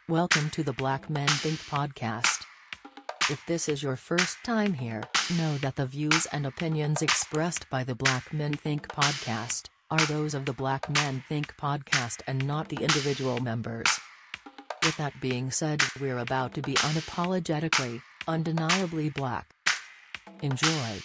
Welcome to the Black Men Think podcast. If this is your first time here, know that the views and opinions expressed by the Black Men Think podcast are those of the Black Men Think podcast and not the individual members. With that being said, we're about to be unapologetically, undeniably black. Enjoy.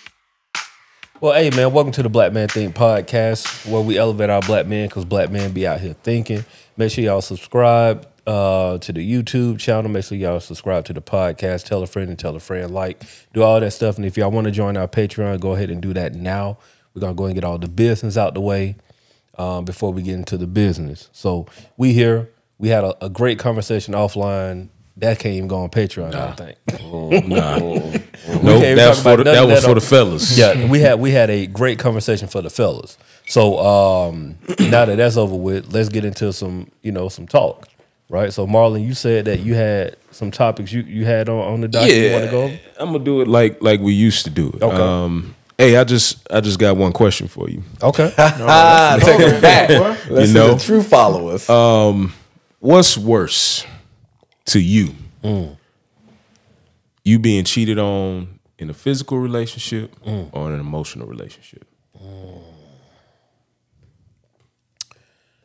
Well, hey, man, welcome to the Black Man Think podcast, where we elevate our black men because black men be out here thinking. Make sure y'all subscribe to the YouTube channel. Make sure y'all subscribe to the podcast. Tell a friend and tell a friend. Like, do all that stuff. And if y'all want to join our Patreon, go ahead and do that now. We're going to go and get all the business out the way before we get into the business. So we here. We had a great conversation offline. That can't even go on Patreon, I don't think. Nope, that was for the fellas. Yeah, we had a great conversation for the fellas. So now that that's over with, let's get into some talk, right? So Marlon, you said that you had some topics you had on the docket you want to go over? I'm gonna do it like we used to do it. Okay. Hey, I just got one question for you. Okay. Take it back. Listen know? to true followers. What's worse to you? You being cheated on in a physical relationship or in an emotional relationship?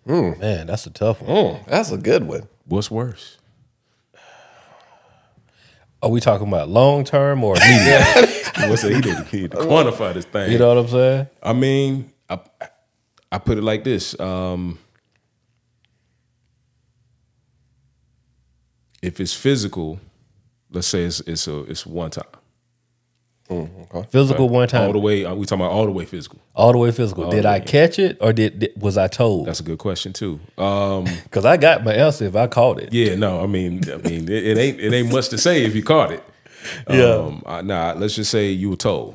Man, that's a tough one. That's a good one. What's worse? Are we talking about long term or immediate? What's that? He need to quantify this thing. You know what I'm saying? I mean, I put it like this. If it's physical, let's say it's one time. Okay. Physical one time. All the way, we talking about all the way physical. All the way physical. All Did the I way. catch it or was I told? That's a good question too. Because I got my answer if I caught it. Yeah, no, I mean, it ain't much to say if you caught it. Let's just say you were told.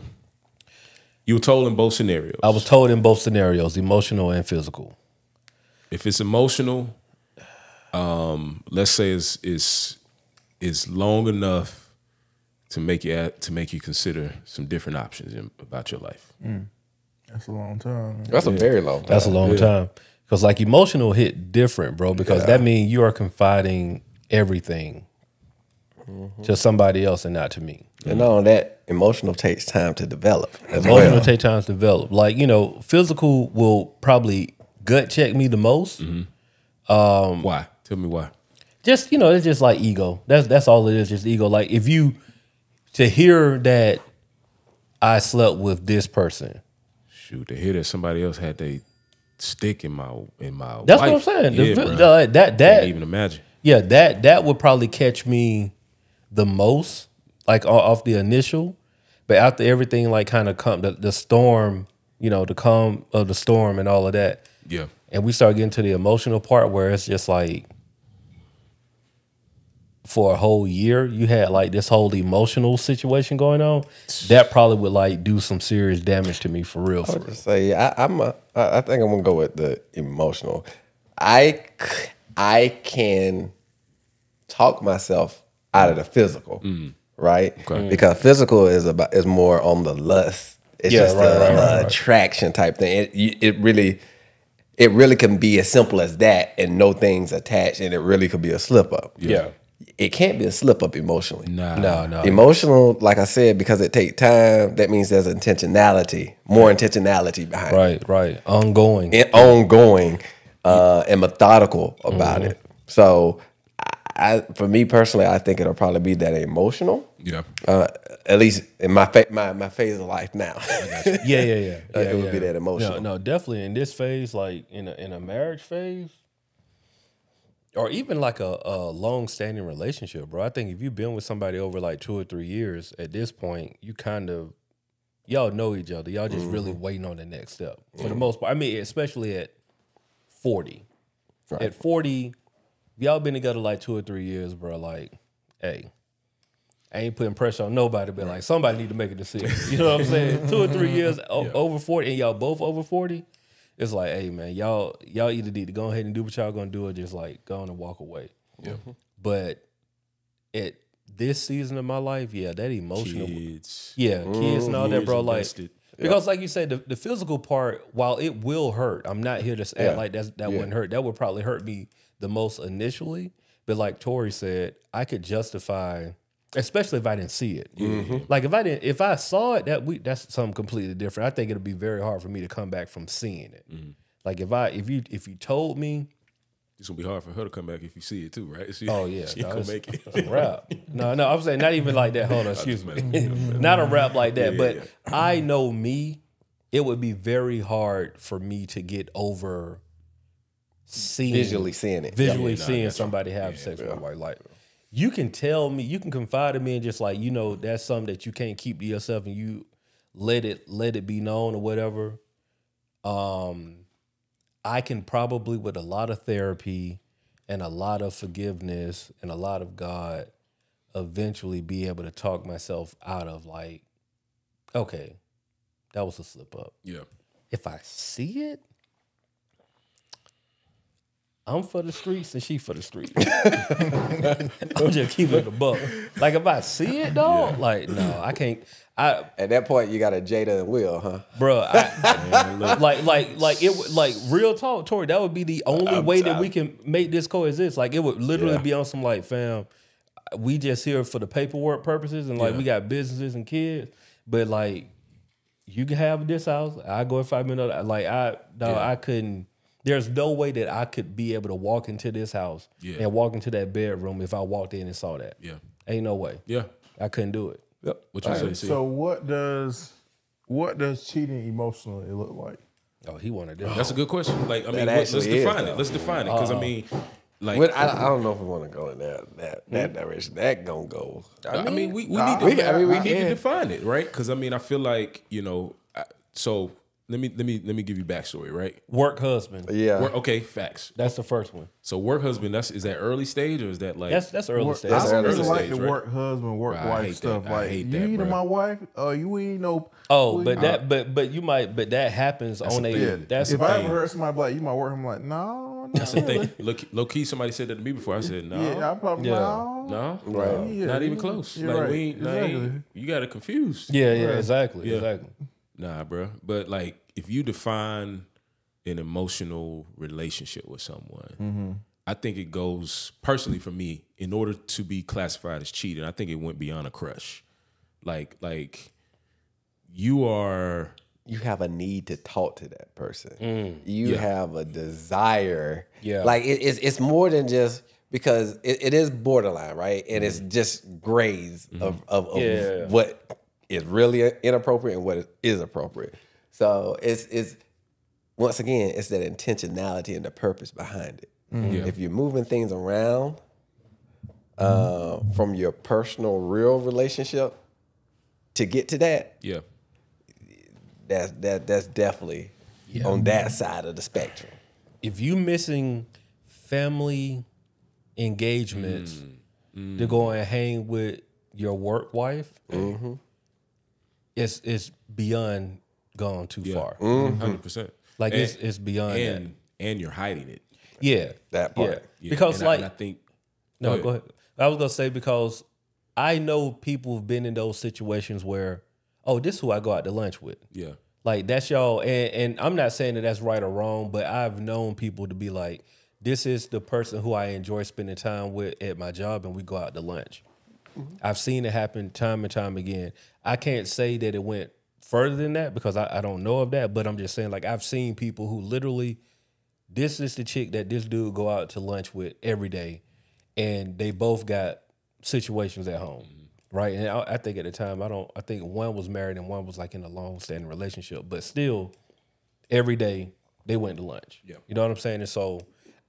You were told in both scenarios. I was told in both scenarios, emotional and physical. If it's emotional, let's say it's long enough to make you consider some different options about your life. That's a long time. That's a very long time. That's a long time. Because like emotional hit different, bro, because that means you are confiding everything to somebody else and not to me. And not only that, emotional takes time to develop. Emotional take time to develop. Like, physical will probably gut check me the most. Why? Tell me why. Just, it's just like ego. That's all it is, just ego. Like to hear that I slept with this person. Shoot, to hear that somebody else had they stick in my That's wife. what I'm saying. Yeah, The- bro. that Can't even imagine. Yeah, that would probably catch me the most, like off the initial. But after everything, like kind of come the storm, the calm of the storm and all of that, Yeah. and we start getting to the emotional part where it's just like, for a whole year, you had like this whole emotional situation going on. That probably would like do some serious damage to me for real. I would just say I think I'm gonna go with the emotional. I can talk myself out of the physical, right? Okay. Because physical is more on the lust. It's just a attraction type thing. It really can be as simple as that, and no things attached, and it really could be a slip up. Yeah. It can't be a slip up emotionally. Nah. No. Emotional, like I said, because it takes time, that means there's intentionality, more intentionality behind it. Right. Ongoing. Ongoing and methodical about it. So, for me personally, I think it'll probably be that emotional. Yeah. At least in my phase of life now. Yeah. It would be that emotional. No, definitely in this phase, like in a marriage phase, or even like a long-standing relationship, bro. I think if you've been with somebody over like 2 or 3 years, at this point, y'all know each other. Y'all just really waiting on the next step for the most part. I mean, especially at 40. Right. At 40, y'all been together like 2 or 3 years, bro. Like, hey, I ain't putting pressure on nobody, but like somebody need to make a decision. You know what I'm saying? 2 or 3 years over 40, and y'all both over 40. It's like, hey man, y'all either need to go ahead and do what y'all gonna do, or just like go on and walk away. Yeah. But at this season of my life, that emotional, Kids. kids and all that, Years bro. Like, invested. because like you said, the physical part, while it will hurt, I'm not here to act like that wouldn't hurt. That would probably hurt me the most initially. But like Tori said, I could justify, especially if I didn't see it. Like if I saw it, that's something completely different. I think it'll be very hard for me to come back from seeing it. Like if you told me, it's gonna be hard for her to come back if you see it too, right? She, oh yeah, she ain't gonna make it. It's a rap. No, I'm saying not even like that. Hold on, excuse me, not a rap like that. But I know me, it would be very hard for me to get over visually seeing somebody have sex with a wife. Like you can tell me, you can confide in me, and just like that's something that you can't keep to yourself, and you let it be known or whatever. I can probably, with a lot of therapy and a lot of forgiveness and a lot of God, eventually be able to talk myself out of like, okay, that was a slip up. Yeah. If I see it, I'm for the streets and she for the streets. I'm just keeping it a buck. Like if I see it, dog, like no, I can't. At that point, you got a Jada and Will, huh? Bro, like real talk, Tori. That would be the only way that we can make this coexist. Like it would literally be on some like, fam, we just here for the paperwork purposes, and like we got businesses and kids, but like you can have this house. I go in 5 minutes. Like I couldn't. There's no way that I could be able to walk into this house and walk into that bedroom if I walked in and saw that. Yeah. Ain't no way. Yeah. I couldn't do it. Yep. What you say? So what does cheating emotionally look like? Oh, he wanted this. That's a good question. Like, I mean, That let's actually define is, it. Let's define it. Because I mean, like, I don't know if we want to go in that direction. That gonna go. I mean, we need to, we need to can. define it, right? Because I mean, I feel like so let me give you backstory, right? Work husband. Yeah. Okay, facts. That's the first one. So work husband, is that early stage or is that like That's early stage. That's I early don't like stage, the right? work husband, work I wife hate stuff. that. I Like hate you that, eating bro. my wife? You ain't no. Oh, but that happens on a. Yeah. That's If the I thing. ever heard somebody be like, "You my work," I'm like, no. That's the thing. Low key, somebody said that to me before. I said no, Yeah, I probably no. no, Right. Yeah, not even you- close. you're Like right. we ain't, Exactly. you got it confused. Yeah, exactly, Yeah. exactly. Nah, bro. But like, if you define an emotional relationship with someone, I think it goes personally for me. In order to be classified as cheating, I think it went beyond a crush. Like you have a need to talk to that person. You have a desire. Yeah. Like it's more than just because it is borderline, right? And it's just grays of what is really inappropriate and what is appropriate. So it's once again, it's that intentionality and the purpose behind it. Yeah. If you're moving things around from your personal real relationship to get to that, yeah. that's definitely on that side of the spectrum. If you missing family engagements to go and hang with your work wife, it's beyond gone too far. 100%. Like it's beyond and and you're hiding it. Yeah, That part. Yeah. Because and like I think no, go ahead. I was gonna say because I know people have been in those situations where, oh, this is who I go out to lunch with. yeah. Like that's y'all, and I'm not saying that that's right or wrong, but I've known people to be like, this is the person who I enjoy spending time with at my job, and we go out to lunch. I've seen it happen time and time again. I can't say that it went further than that because I don't know of that, but I'm just saying like I've seen people who literally, this is the chick that this dude go out to lunch with every day, and they both got situations at home. Right, and I think at the time, I think one was married and one was like in a long-standing relationship, but still, every day they went to lunch. Yeah. You know what I'm saying? And so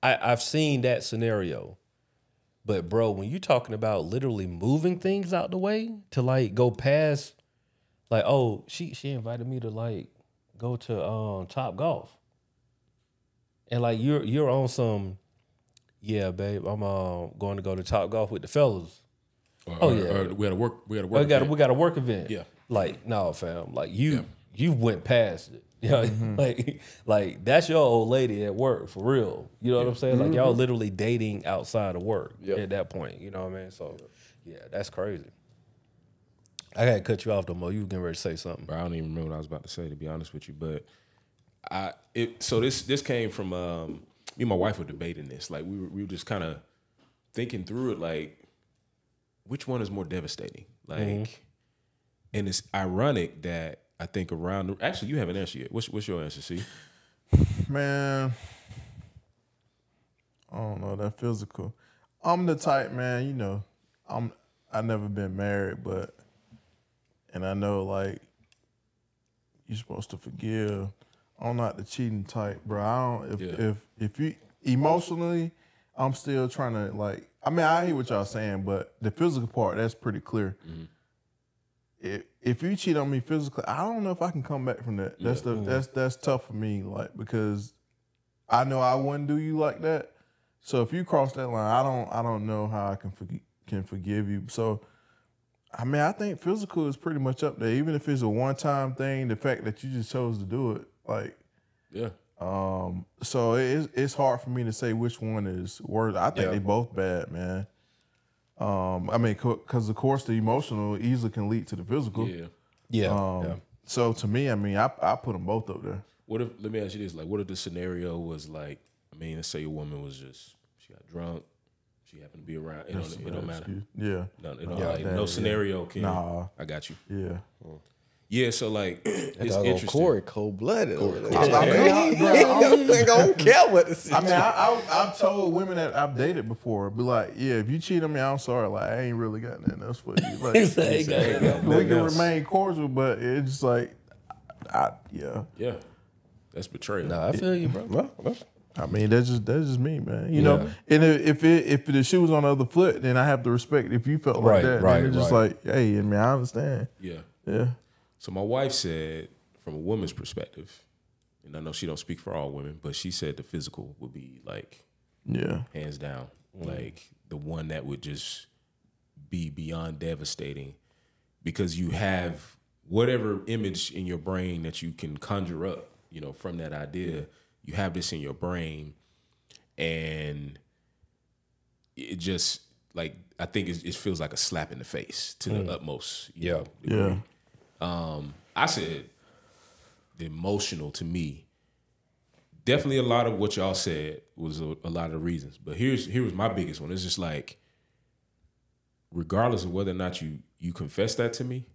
I've seen that scenario, but bro, when you're talking about literally moving things out the way to like go past, like, oh, she invited me to like go to Top Golf, and like you're on some, yeah, babe, I'm going to go to Top Golf with the fellas. Or we got to work. We got a work event. Yeah. Like, no, fam. Like you went past it. You know, like that's your old lady at work for real. You know what I'm saying? Like y'all literally dating outside of work at that point. You know what I mean? So yeah, that's crazy. I gotta cut you off though, Mo. You were getting ready to say something. Bro, I don't even remember what I was about to say, to be honest with you. But so this came from me and my wife were debating this. Like we were just kind of thinking through it, like, which one is more devastating? Like, and it's ironic that I think actually, you haven't answered yet. What's your answer, C? Man, I don't know, that physical. I'm the type, man, you know, I never been married, and I know, like, you're supposed to forgive. I'm not the cheating type, bro. I don't, if you, emotionally, I'm still trying to, like, I mean, I hear what y'all saying, but the physical part, that's pretty clear. If you cheat on me physically, I don't know if I can come back from that. That's tough for me, like, because I know I wouldn't do you like that. So if you cross that line, I don't know how I can forgive you. So, I mean, I think physical is pretty much up there. Even if it's a one-time thing, the fact that you just chose to do it, like, yeah. So it's hard for me to say which one is worse. I think they both bad, man. I mean, because of course the emotional easily can lead to the physical. Yeah. So to me, I mean, I put them both up there. What if? Let me ask you this: like, what if the scenario was like? I mean, let's say a woman was she got drunk, she happened to be around. It don't matter. Yeah. No scenario can. Nah. I got you. Yeah. Yeah, so like it's interesting. Corey, cold-blooded. I don't care what the situation. I mean, I've told women that I've dated before, be like, yeah, if you cheat on me, I'm sorry. Like, I ain't really got nothing else for you. Like, we can remain cordial, but it's just like, Yeah, that's betrayal. Nah, I feel you, bro. Well, I mean, that's just me, man. You know, and if the shoe was on the other foot, then I have to respect if you felt like that. Then it's just like, hey, I mean, I understand. Yeah. So my wife said, from a woman's perspective, and I know she don't speak for all women, but she said the physical would be like, hands down, like the one that would just be beyond devastating, because you have whatever image in your brain that you can conjure up, you know, from that idea. You have this in your brain, and it just, like, I think it feels like a slap in the face to the utmost. You know, degree. I said the emotional, to me, definitely a lot of what y'all said was a lot of the reasons. But here was my biggest one. It's just like, regardless of whether or not you confess that to me,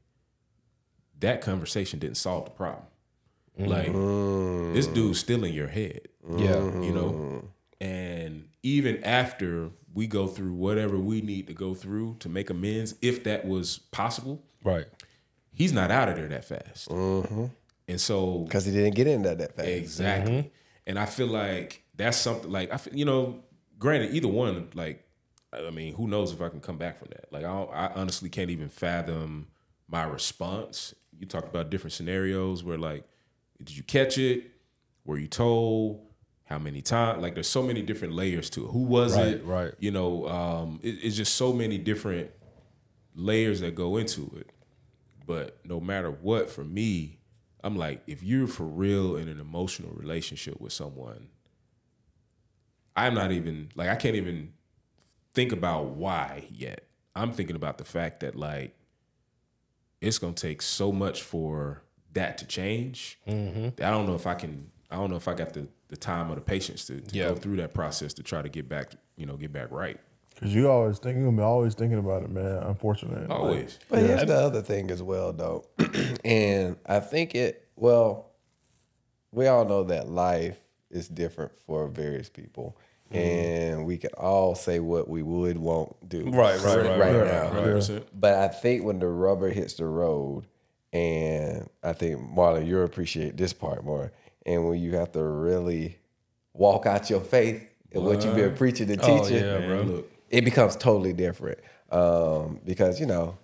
that conversation didn't solve the problem. Like, this dude's still in your head. You know? And even after we go through whatever we need to go through to make amends, if that was possible, right, he's not out of there that fast. And so, because he didn't get in there that fast. Exactly. And I feel like that's something, like, you know, granted, either one, like, I mean, who knows if I can come back from that? Like, I honestly can't even fathom my response. You talked about different scenarios where, like, did you catch it? Were you told? How many times? Like, there's so many different layers to it. Who was it? Right. You know, it's just so many different layers that go into it. But no matter what, for me, I'm like, if you're for real in an emotional relationship with someone, I'm not even, like, I can't even think about why yet. I'm thinking about the fact that, like, it's going to take so much for that to change. That I don't know if I got the time or the patience to go through that process to try to get back right. Because you're always thinking about it, man, unfortunately. Always. But here's the other thing as well, though. And I think we all know that life is different for various people. And we can all say what we won't do right now. 100%. But I think when the rubber hits the road, and I think, Marlon, you'll appreciate this part more, and when you have to really walk out your faith and what you've been preaching and teaching, Look. it becomes totally different. Because, you know,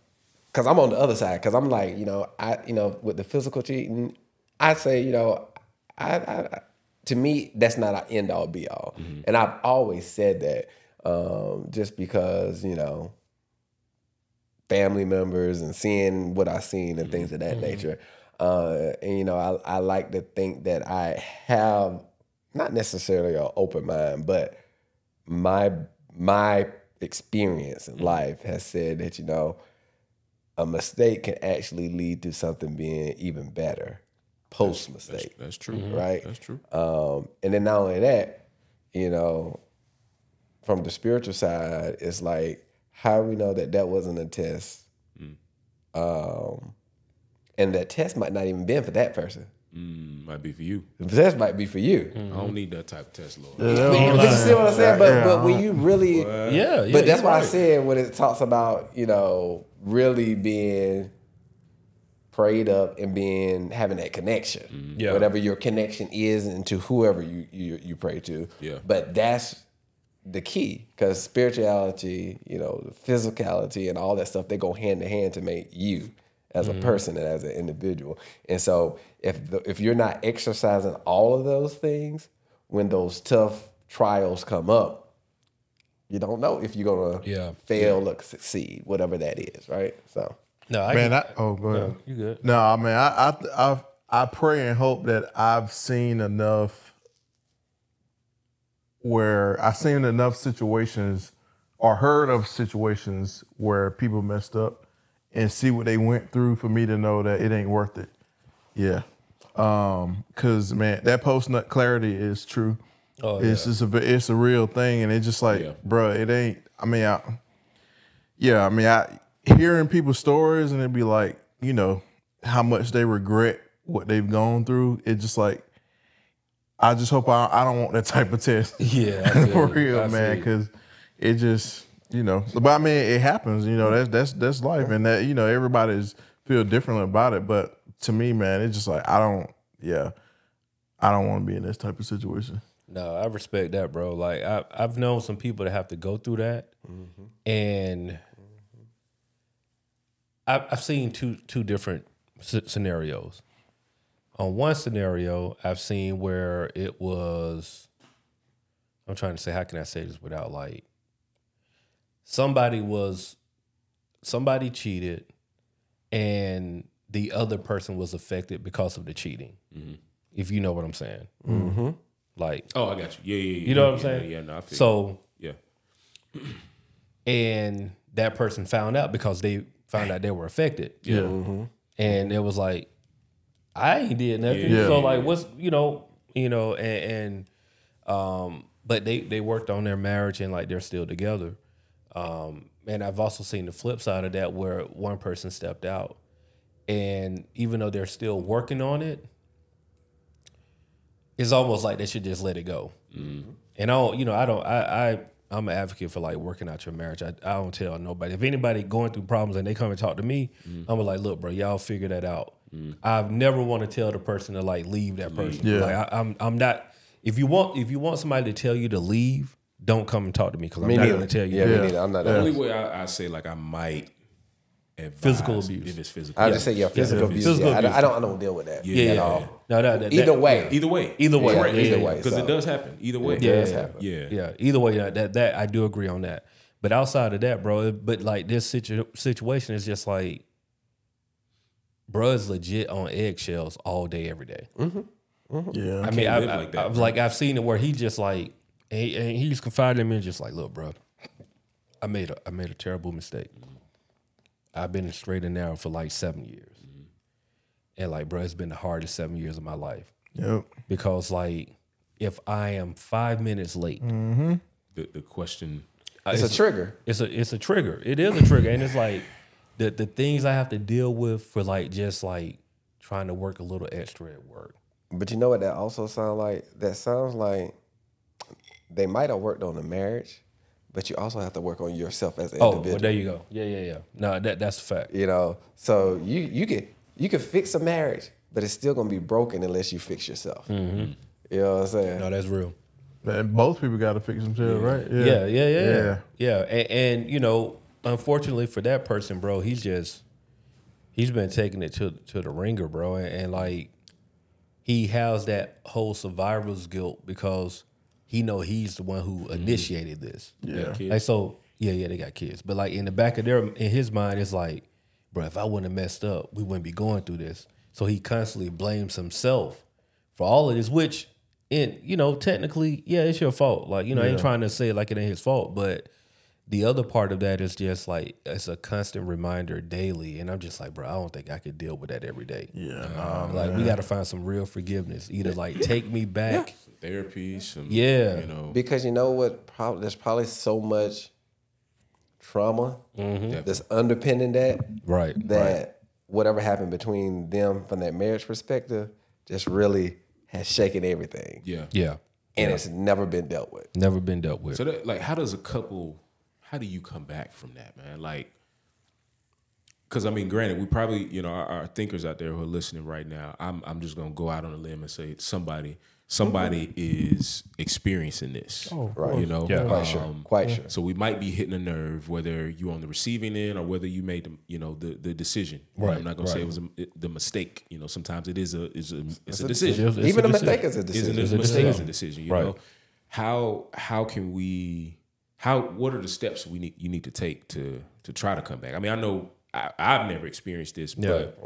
because I'm on the other side, because I'm like, with the physical cheating, I say, you know, I to me, that's not an end all be all. And I've always said that, just because, you know, family members and seeing what I've seen and things of that nature. And, you know, I like to think that I have not necessarily an open mind, but my experience in life has said that, you know, a mistake can actually lead to something being even better post mistake. That's true. Right? That's true. And then not only that, you know, from the spiritual side, it's like, how do we know that that wasn't a test? And that test might not even been for that person. Might be for you. The test might be for you. I don't need that type of test, Lord. But you see what I'm saying? But when you really, but that's why I said when it talks about, you know, really being prayed up and having that connection, whatever your connection is, and to whoever you pray to. Yeah. But that's the key, because spirituality, you know, the physicality and all that stuff, they go hand in hand to make you as a person and as an individual. And so if you're not exercising all of those things, when those tough trials come up, you don't know if you're gonna fail or succeed, whatever that is, right? So go ahead. No, you good? No, I mean, I pray and hope that I've seen enough where I've seen enough situations or heard of situations where people messed up and see what they went through for me to know that it ain't worth it. Yeah. Cause man, that post-nut clarity is true. Oh, it's just it's a real thing. And it's just like, bruh, it ain't, I mean, I hearing people's stories and it'd be like, you know, how much they regret what they've gone through. It's just like, I just hope I don't want that type of test. Yeah, for real, man. Because it just, you know. But I mean, it happens. You know, that's life, and that, you know, everybody's feel differently about it. But to me, man, it's just like I don't want to be in this type of situation. No, I respect that, bro. Like I've known some people that have to go through that, and I've seen two different scenarios. On one scenario, I've seen where it was, I'm trying to say, how can I say this without like, somebody cheated and the other person was affected because of the cheating. If you know what I'm saying. Like, oh, I got you. Yeah. You know what I'm saying? Yeah, no, I feel so, yeah. And that person found out because they found out they were affected. Yeah. And it was like, I ain't did nothing. So like, what's, but they worked on their marriage and like they're still together. And I've also seen the flip side of that where one person stepped out, and even though they're still working on it, it's almost like they should just let it go. And I'm an advocate for like working out your marriage. I don't tell nobody. If anybody going through problems and they come and talk to me, I'm like, look, bro, y'all figure that out. I've never want to tell the person to like leave that person. Yeah. Like I'm not. If you want somebody to tell you to leave, don't come and talk to me because I'm not going to tell you. Yeah, me neither. I'm not. The only way I say like I might advise physical abuse. If it's physical, I just say physical abuse. Physical abuse. I don't deal with that at all. No, either way. Either way, either way, because it does happen. Either way, it does happen. Yeah. Either way, that I do agree on that. But outside of that, bro, but like this situation is just like, bro is legit on eggshells all day, every day. Yeah, I mean, I've seen it where he just like, and he's confiding in me, just like, look, bro, I made a terrible mistake. I've been straight and narrow for like 7 years, and like, bro, it's been the hardest 7 years of my life. Yep. Because like, if I am 5 minutes late, the question, it's a trigger. It's a trigger. It is a trigger, and it's like the things I have to deal with for like just like trying to work a little extra at work. But you know what that also sounds like? That sounds like they might have worked on the marriage, but you also have to work on yourself as an individual. Oh, well, there you go. Yeah. No, that's a fact. You know, so you can fix a marriage, but it's still gonna be broken unless you fix yourself. You know what I'm saying? No, that's real. And both people got to fix themselves, right? Yeah. And you know, unfortunately for that person, bro, he's been taking it to the ringer, bro, and like he has that whole survivor's guilt because he know he's the one who initiated this. Yeah. Like, so yeah, they got kids, but like in the back of in his mind, it's like, bro, if I wouldn't have messed up, we wouldn't be going through this. So he constantly blames himself for all of this, which, technically, yeah, it's your fault. Like, I ain't trying to say it like it ain't his fault, but The other part of that is just like it's a constant reminder daily, and I'm just like, bro, I don't think I could deal with that every day. Yeah, Like we got to find some real forgiveness. Either like take me back, Therapy, some yeah, Because you know what? There's probably so much trauma that's underpinning that. right, That whatever happened between them from that marriage perspective just really has shaken everything. yeah. yeah, And it's never been dealt with. never been dealt with. So that, like, how do you come back from that, man? Like, because I mean, granted, we probably, you know, our thinkers out there who are listening right now, I'm just gonna go out on a limb and say somebody is experiencing this, Right. you know, Yeah. Quite sure. So we might be hitting a nerve, whether you're on the receiving end or whether you made the decision. Right, I'm not gonna say it was the mistake. You know, sometimes it is a decision. It's Even a decision. mistake is a decision. Isn't a mistake is a decision. You Right. know, how can we? What are the steps you need to take to try to come back? I mean, I know I've never experienced this, but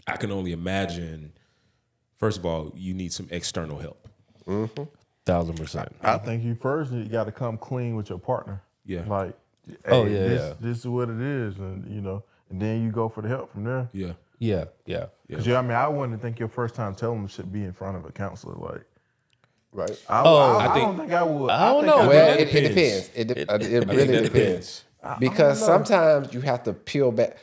I can only imagine. First of all, you need some external help. 1,000%. I think you got to come clean with your partner. Yeah. Like, hey, Oh, yeah, this is what it is, and and then you go for the help from there. Yeah, Yeah, yeah, Because I wouldn't think your first time telling them should be in front of a counselor. Like, Right. I don't think I would. I don't think know. Well, that it depends. It really depends. Because sometimes you have to peel back.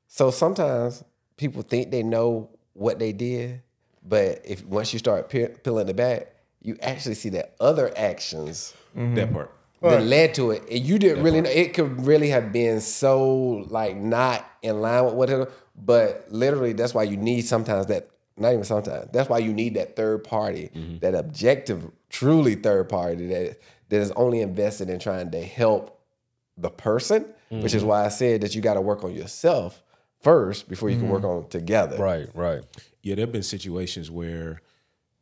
So sometimes people think they know what they did, but if once you start peeling it back, you actually see that other actions that part. that led to it, and you didn't really know. It could really have been so like not in line with whatever. But literally, that's why you need sometimes that. Not even sometimes. That's why you need that third party, that objective, truly third party that is only invested in trying to help the person, which is why I said that you got to work on yourself first before you can work on together. right, right. Yeah, there have been situations where,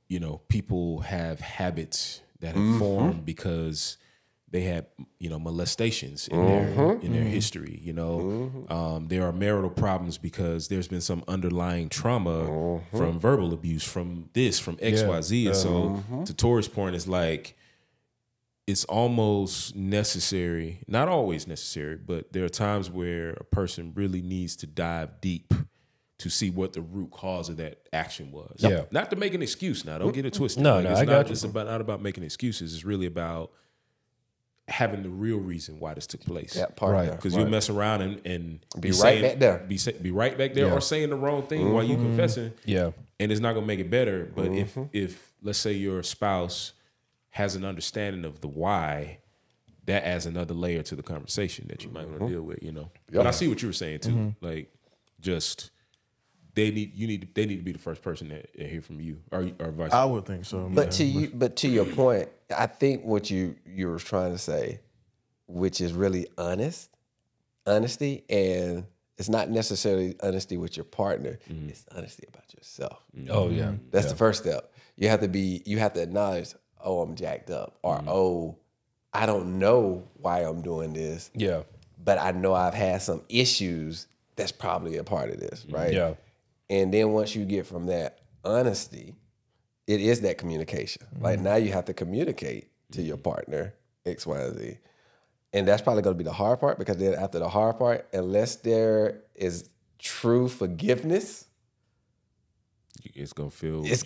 you know, people have habits that have formed because they had, you know, molestations in their history. You know, there are marital problems because there's been some underlying trauma from verbal abuse, from this, from X, Y, Z. And so, to Tori's point, it's like it's almost necessary, not always necessary, but there are times where a person really needs to dive deep to see what the root cause of that action was. Yeah. Not to make an excuse now. Don't get it twisted. No, Like, no, it's I not, got you. It's not about making excuses. It's really about having the real reason why this took place. That part. Right. There. Because you'll mess around and Be right saying, back there. Be right back there, or saying the wrong thing while you confessing. Yeah. And it's not gonna make it better. But if let's say your spouse has an understanding of the why, that adds another layer to the conversation that you might want to deal with. You know. But I see what you were saying too. Like, just they need to be the first person to hear from you, or vice. I would think so. But to your point, I think what you were trying to say, which is really honesty, and it's not necessarily honesty with your partner. It's honesty about yourself. Oh, yeah. That's the first step. You have to acknowledge, oh, I'm jacked up, or oh, I don't know why I'm doing this, Yeah. but I know I've had some issues. That's probably a part of this, right? Yeah. And then once you get from that honesty, it is that communication. Like now you have to communicate to your partner X, Y, and Z. And that's probably going to be the hard part, because then after the hard part, unless there is true forgiveness, it's gonna feel it's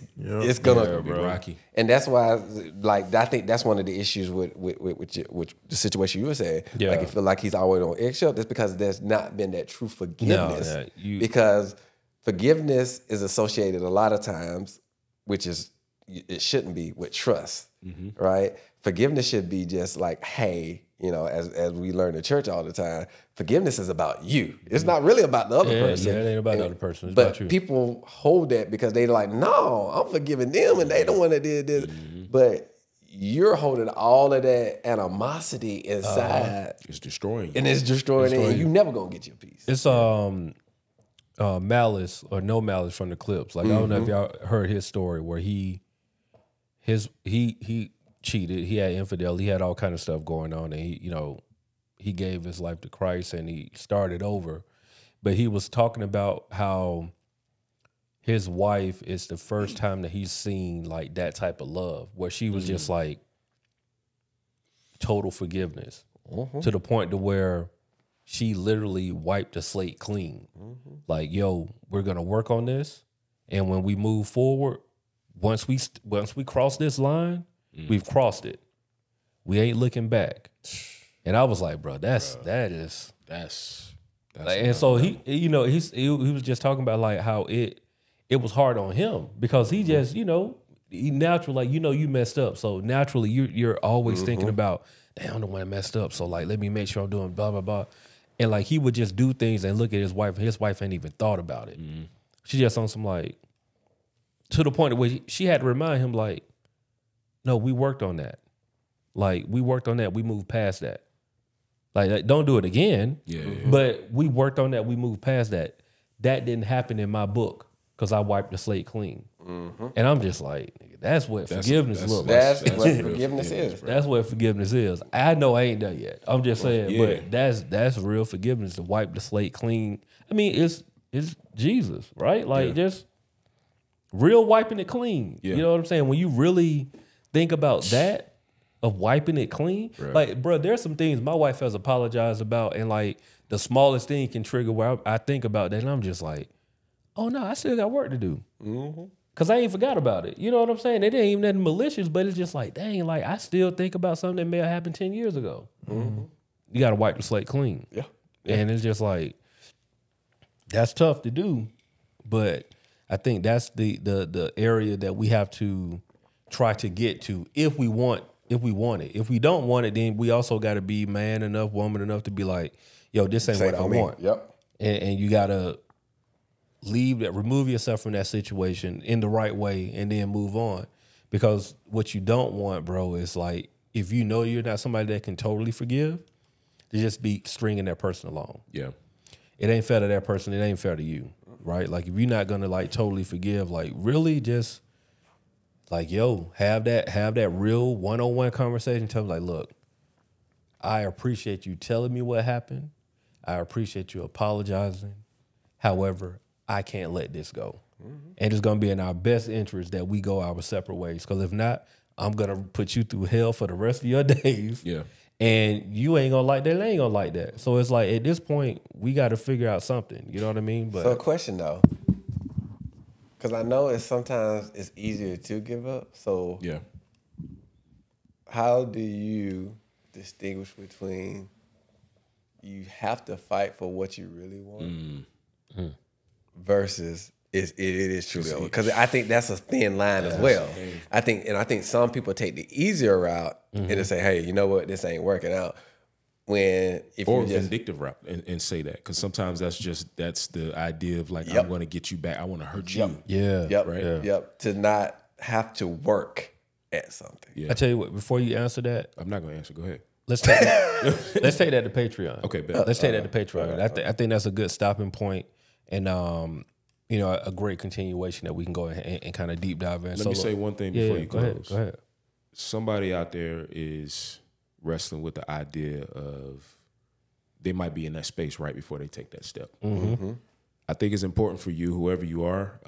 gonna be rocky. And that's why, like, I think that's one of the issues with the situation you were saying. Yeah. Like, you feel like he's always on eggshell. That's because there's not been that true forgiveness. Because forgiveness is associated a lot of times, which is, it shouldn't be, with trust, right? Forgiveness should be just like, hey, as we learn in church all the time, forgiveness is about you. It's not really about the other person. Yeah, it ain't about the other person. It's But about you. people hold that because they're like, no, I'm forgiving them and they the one that did this. But you're holding all of that animosity inside, It's destroying you. and it's destroying it, and you never gonna get your peace. It's Malice or No Malice from the Clips. Like, I don't know if y'all heard his story where he cheated. He had infidelity. He had all kind of stuff going on, and he gave his life to Christ and he started over. But he was talking about how his wife is the first time that he's seen like that type of love, where she was just like total forgiveness. to the point to where she literally wiped the slate clean. Like, yo, we're gonna work on this, and when we move forward, once we cross this line, we've crossed it. We ain't looking back. And I was like, bro, that's like, and so he was just talking about like how it was hard on him because he just, he naturally, like, you messed up. So naturally you're always thinking about, damn, I'm the one that messed up. So like, let me make sure I'm doing blah, blah, blah. And like, he would just do things and look at his wife, and his wife ain't even thought about it. She just on some like, to the point where she had to remind him like, no, we worked on that. Like, we worked on that. We moved past that. Like, don't do it again. Yeah. But we worked on that. We moved past that. That didn't happen in my book because I wiped the slate clean. And I'm just like, that's what forgiveness looks like. That's what forgiveness is. That's what forgiveness is. I know I ain't done yet. I'm just saying, but that's real forgiveness, to wipe the slate clean. I mean, it's Jesus, right? Like, just real wiping it clean. You know what I'm saying? When you really think about that, of wiping it clean. Right. Like, bro, there's some things my wife has apologized about, and like the smallest thing can trigger where I think about that, and I'm just like, oh no, I still got work to do. Cause I ain't forgot about it. You know what I'm saying? It ain't even nothing malicious, but it's just like, dang, like I still think about something that may have happened 10 years ago. You got to wipe the slate clean. Yeah. And it's just like, that's tough to do, but I think that's the area that we have to try to get to if we want it. If we don't want it, then we also got to be man enough, woman enough to be like, yo, this ain't what I want. Yep. And you got to remove yourself from that situation in the right way and then move on. Because what you don't want, bro, is like, if you know you're not somebody that can totally forgive, to just be stringing that person along. Yeah. It ain't fair to that person. It ain't fair to you, right? Like, if you're not going to like totally forgive, like really just like, yo, have that real one-on-one conversation. Tell me like, look, I appreciate you telling me what happened. I appreciate you apologizing. However, I can't let this go. And it's going to be in our best interest that we go our separate ways. Because if not, I'm going to put you through hell for the rest of your days. Yeah. And you ain't going to like that. They ain't going to like that. So it's like, at this point, we got to figure out something. You know what I mean? But so a question, though. Because I know sometimes it's easier to give up. So yeah, how do you distinguish between you have to fight for what you really want versus it is truly, because I think that's a thin line as well. I think some people take the easier route and just say, hey, you know what, this ain't working out. Or vindictive route and say that, because sometimes that's the idea of like, I'm going to get you back, I want to hurt you. To not have to work at something. I tell you what, before you answer that, I'm not going to answer. Go ahead. Let's take that to Patreon. Okay, bet. Let's take that to Patreon. I think that's a good stopping point, and a great continuation that we can go ahead and kind of deep dive in. Let me say one thing before you close. Go ahead. Somebody out there is wrestling with the idea of they might be in that space right before they take that step. I think it's important for you, whoever you are,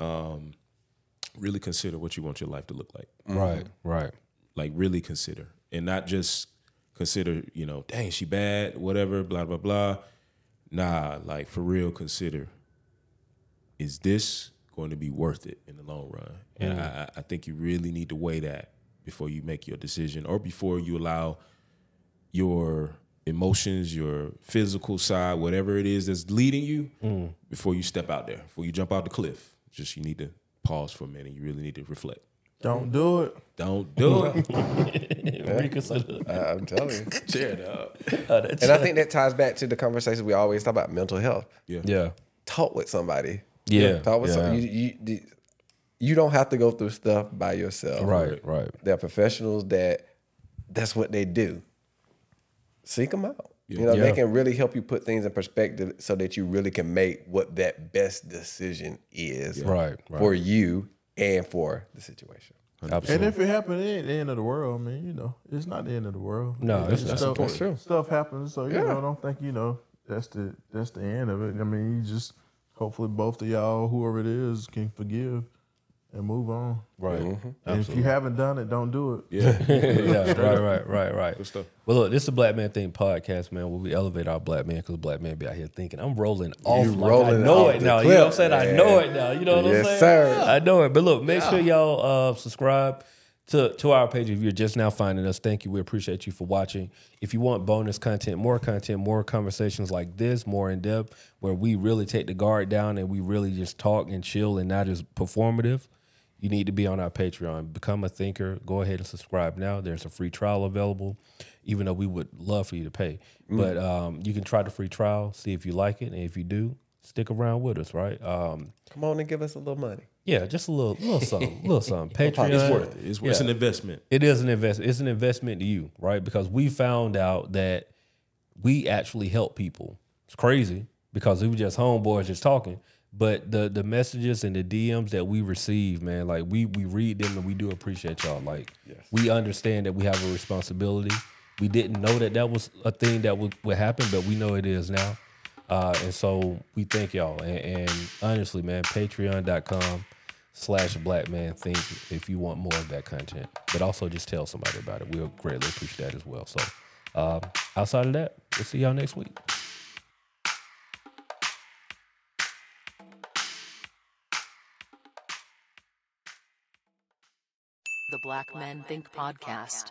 really consider what you want your life to look like. Right. Like, really consider, and not just consider, dang, she bad, whatever, blah, blah, blah. Nah, like, for real, consider, is this going to be worth it in the long run? And I think you really need to weigh that before you make your decision, or before you allow your emotions, your physical side, whatever it is that's leading you, before you step out there, before you jump out the cliff. Just, you need to pause for a minute. You really need to reflect. Don't do it. Don't do it. I'm telling you. Cheer it up. And I think that ties back to the conversation we always talk about, mental health. Yeah. Talk with somebody. Yeah. Talk with somebody. You don't have to go through stuff by yourself. Right. There are professionals that's what they do. Seek them out. They can really help you put things in perspective so that you really can make what that best decision is for you and for the situation. Absolutely. And if it happened, it ain't the end of the world. I mean, it's not the end of the world. No, it's not. That's true. Stuff happens, so don't think that's the end of it. I mean, you just hopefully both of y'all, whoever it is, can forgive and move on. Right. And if you haven't done it, don't do it. Yeah. Right. Good stuff. Well, look, this is the Black Man Think podcast, man, where we elevate our black man because black men be out here thinking. I'm rolling off like rolling I know off it the now. clip, You know what I'm saying? I man. know it now. You know what I'm Yes, saying? sir. I know it. But look, make sure y'all subscribe to our page if you're just now finding us. Thank you. We appreciate you for watching. If you want bonus content, more conversations like this, more in depth, where we really take the guard down and we really just talk and chill and not just performative, you need to be on our Patreon. Become a thinker. Go ahead and subscribe now. There's a free trial available, even though we would love for you to pay. But you can try the free trial, see if you like it. And if you do, stick around with us, right? Come on and give us a little money. Yeah, just a little something, Patreon. It's worth it. It's an investment. It is an investment. It's an investment to you, right? Because we found out that we actually help people. It's crazy because we were just homeboys just talking. But the messages and the DMs that we receive, man, like we read them and we do appreciate y'all. Like we understand that we have a responsibility. We didn't know that was a thing that would happen, but we know it is now. And so we thank y'all. And honestly, man, patreon.com/blackmanthink if you want more of that content. But also just tell somebody about it. We'll greatly appreciate that as well. So outside of that, we'll see y'all next week. The Black Men Think Podcast.